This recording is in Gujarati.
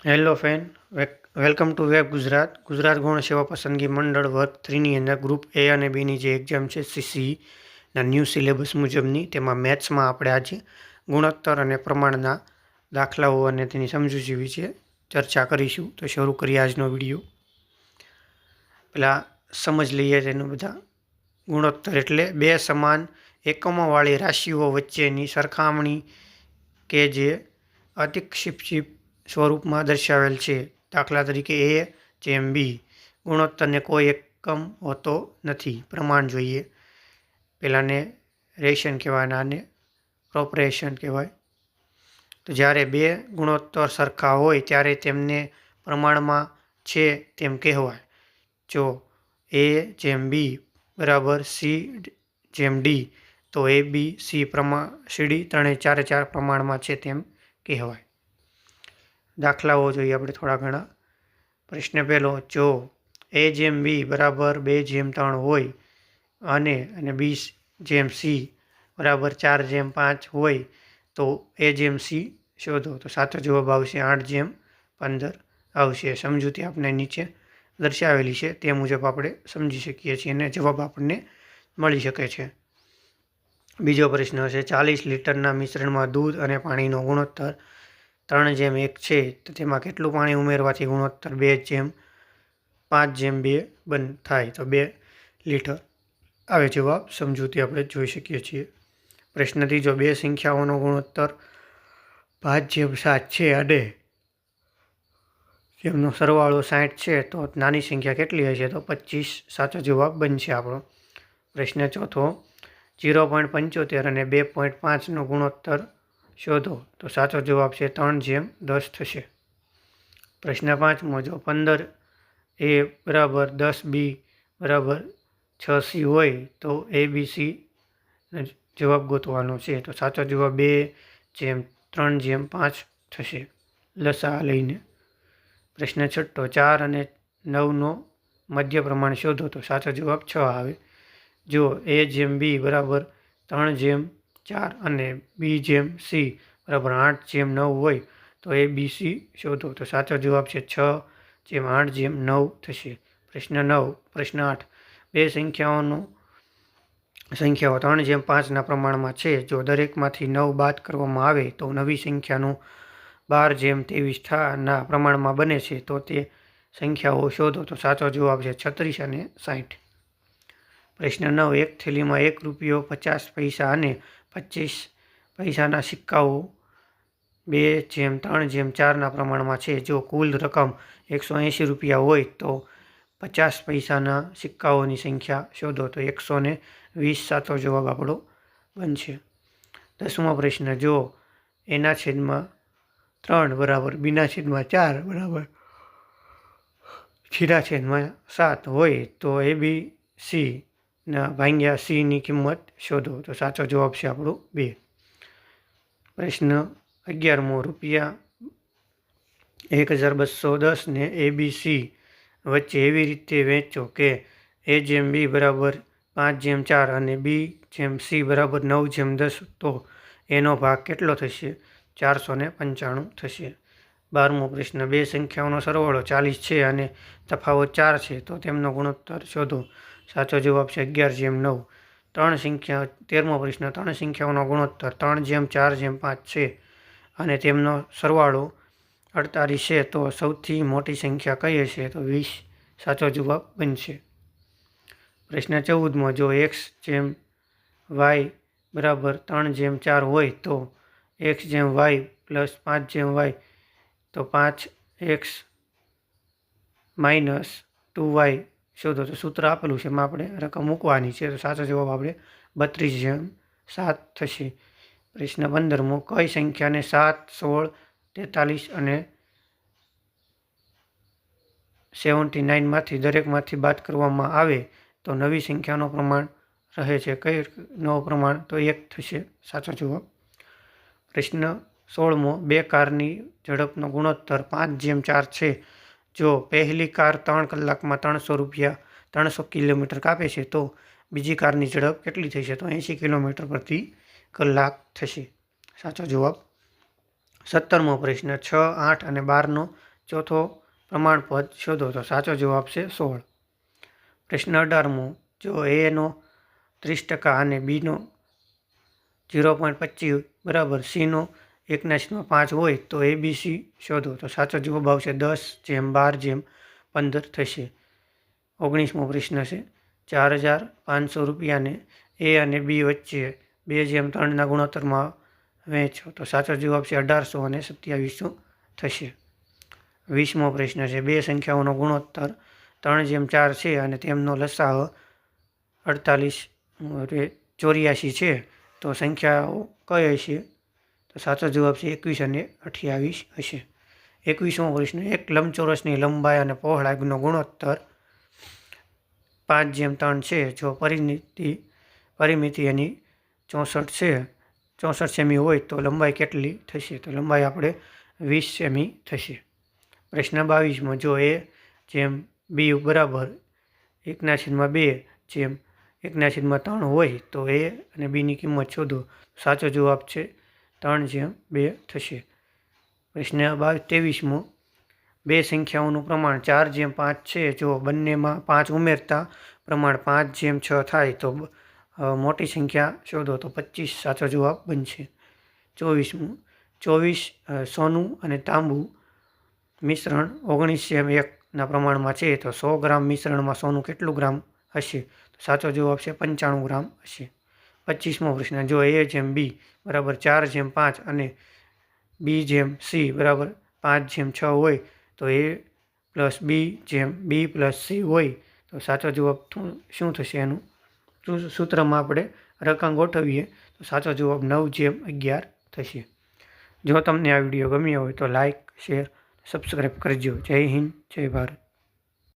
Hello fan, welcome to web Gujarat. Gujarat ગૌણ સેવા પસંદગી મંડળ વર્ગ 3ની અંદર ગ્રુપ એ અને બીની જે એક્ઝામ છે સીસીના ન્યૂ સિલેબસ મુજબની, તેમાં મેથ્સમાં આપણે આજે ગુણોત્તર અને પ્રમાણના દાખલાઓ અને તેની સમજૂતી વિશે ચર્ચા કરીશું. તો શરૂ કરીએ આજનો વિડીયો. પહેલાં સમજ લઈએ તેનું બધા. ગુણોત્તર એટલે બે સમાન એકમોવાળી રાશિઓ વચ્ચેની સરખામણી કે જે અતિક્ષિપ્ત સ્વરૂપમાં દર્શાવેલ છે. દાખલા તરીકે A/B. ગુણોત્તરને કોઈ એકમ હોતો નથી. પ્રમાણ જોઈએ. પહેલાંને રેશન કહેવાય, આને પ્રોપરેશન કહેવાય. તો જ્યારે બે ગુણોત્તર સરખા હોય ત્યારે તેમને પ્રમાણમાં છે તેમ કહેવાય. જો A/B બરાબર C/D, તો ABCD ત્રણેય ચારે પ્રમાણમાં છે તેમ કહેવાય. દાખલાઓ જોઈએ આપણે થોડા ઘણા. પ્રશ્ન પહેલો, જો A/B બરાબર 2/3 હોય અને B/C બરાબર 4/5 હોય તો A/C શોધો. તો સાચો જવાબ આવશે 8/15 આવશે. સમજૂતી આપણે નીચે દર્શાવેલી છે તે મુજબ આપણે સમજી શકીએ છીએ અને જવાબ આપણને મળી શકે છે. બીજો પ્રશ્ન છે, 40 લીટરના મિશ્રણમાં દૂધ અને પાણીનો ગુણોત્તર 3/1 છે, તો તેમાં કેટલું પાણી ઉમેરવાથી ગુણોત્તર 2/5/2 થાય? તો 2 લીટર આવે જવાબ. સમજૂતી આપણે જોઈ શકીએ છીએ. પ્રશ્ન ત્રીજો, બે સંખ્યાઓનો ગુણોત્તર 5/7 છે અને તેમનો સરવાળો 60 છે, તો નાની સંખ્યા કેટલી હશે? તો 25 સાચો જવાબ બનશે આપણો. પ્રશ્ન ચોથો, 0.75 અને 2.5નો ગુણોત્તર શોધો. તો સાચો જવાબ છે 3/10 થશે. પ્રશ્ન પાંચમો, જો 15A બરાબર 10B બરાબર 6C હોય તો ABC જવાબ ગોતવાનો છે. તો સાચો જવાબ 2/3/5 થશે લસા લઈને. પ્રશ્ન છઠ્ઠો, 4 અને 9નો મધ્ય પ્રમાણ શોધો. તો સાચો જવાબ 6 આવે. જો A/B બરાબર 3/4 અને B/C બરાબર 8/9 હોય તો ABC શોધો. તો સાચો જવાબ છે 6/8/9 થશે. પ્રશ્ન 8, બે સંખ્યાઓ 3/5ના પ્રમાણમાં છે. જો દરેકમાંથી 9 બાદ કરવામાં આવે તો નવી સંખ્યાનું 12/23 ના પ્રમાણમાં બને છે. તો તે સંખ્યાઓ શોધો. તો સાચો જવાબ છે 36 અને 60. પ્રશ્ન 9, એક થેલીમાં 1 રૂપિયો, 50 પૈસા અને 25 પૈસાના સિક્કાઓ 2/3/4ના પ્રમાણમાં છે. જો કુલ રકમ 180 રૂપિયા હોય તો 50 પૈસાના સિક્કાઓની સંખ્યા શોધો. તો 120 સાચો જવાબ આપણો બનશે. 10મો પ્રશ્ન, જો A/3 બરાબર B/4 બરાબર C/7 હોય તો ABC ભાગ્યા Cની કિંમત શોધો. તો સાચો જવાબ છે આપણો 2. પ્રશ્ન 11મો, ₹1210 ને ABC વચ્ચે એવી રીતે વહેંચો કે A/B બરાબર 5/4 અને B/C બરાબર 9/10, તો એનો ભાગ કેટલો થશે? 495 થશે. 12મો પ્રશ્ન, બે સંખ્યાઓનો સરવાળો 40 છે અને તફાવત 4 છે, તો તેમનો ગુણોત્તર શોધો. સાચો જવાબ છે 11/9. 13મો પ્રશ્ન, ત્રણ સંખ્યાઓનો ગુણોત્તર 3/4/5 છે અને તેમનો સરવાળો 48 છે, તો સૌથી મોટી સંખ્યા કઈ હશે? તો 20 સાચો જવાબ બનશે. પ્રશ્ન 14મો, જો x/y બરાબર 3/4 હોય તો x/y પ્લસ 5/y, તો 5x માઇનસ 2y શોધો. તો સૂત્ર આપેલું છે, એમાં આપણે રકમ મૂકવાની છે. તો સાચો જવાબ આપણે 32/7 થશે. પ્રશ્ન 15મો, કઈ સંખ્યાને 7, 16, 43 અને 79માંથી દરેકમાંથી બાદ કરવામાં આવે તો નવી સંખ્યાનો પ્રમાણ રહે છે? કઈ નવો પ્રમાણ? તો 1 થશે સાચો જવાબ. પ્રશ્ન 16મો, બે કારની ઝડપનો ગુણોત્તર 5/4 છે. જો પહેલી કાર 3 કલાકમાં 300 કિલોમીટર કાપે છે તો બીજી કારની ઝડપ કેટલી થશે? તો 80 કિલોમીટર પ્રતિ કલાક થશે. સાચો જવાબ. 17મો પ્રશ્ન, 6, 8 અને 12નો ચોથો પ્રમાણપદ શોધો. તો સાચો જવાબ છે 16. પ્રશ્ન 18મો, જો એનો 30% અને બીનો 0.25 બરાબર સીનો 1/5 હોય તો ABC શોધો. તો સાચો જવાબ આવશે 10/12/15 થશે. 19મો પ્રશ્ન છે, 4,500 રૂપિયાને એ અને બી વચ્ચે 2/3 ગુણોત્તરમાં વહેંચો. તો સાચો જવાબ છે 1800 અને 2700 થશે. 20મો પ્રશ્ન છે, બે સંખ્યાઓનો ગુણોત્તર 3/4 છે અને તેમનો લસાઅ 84 છે, તો સંખ્યાઓ કઈ હશે? તો સાચો જવાબ છે 21 અને 28 હશે. 21મો પ્રશ્ન, એક લંબચોરસની લંબાઈ અને પહોળાઈનો ગુણોત્તર 5/3 છે. જો પરિમિતિ એની 64 સેમી હોય તો લંબાઈ કેટલી થશે? તો લંબાઈ આપણે 20 સેમી થશે. પ્રશ્ન 22મો, જો A/B બરાબર 1/2/1/3 હોય તો A અને Bની કિંમત શોધો. સાચો જવાબ છે 3/2 થશે. પ્રશ્ન 23મો, બે સંખ્યાઓનું પ્રમાણ 4/5 છે. જો બંનેમાં 5 ઉમેરતા પ્રમાણ 5/6 થાય તો મોટી સંખ્યા શોધો. તો 25 સાચો જવાબ બનશે. 24મો, 24 સોનું અને તાંબુ મિશ્રણ 19:1 પ્રમાણમાં છે તો 100 ગ્રામ મિશ્રણમાં સોનું કેટલું ગ્રામ હશે? તો સાચો જવાબ છે 95 ગ્રામ હશે. 25મો પ્રશ્ન, જો A/B બરાબર 4/5 અને B/C બરાબર 5/6 હોય તો A+B/B+C હોય તો સાચો જવાબ શું થશે? એનું સૂત્રમાં આપણે રકમ ગોઠવીએ તો સાચો જવાબ 9/11 થશે. જો તમને આ વિડીયો ગમ્યો હોય તો લાઇક, શેર, સબસ્ક્રાઈબ કરજો. જય હિન્દ, જય ભારત.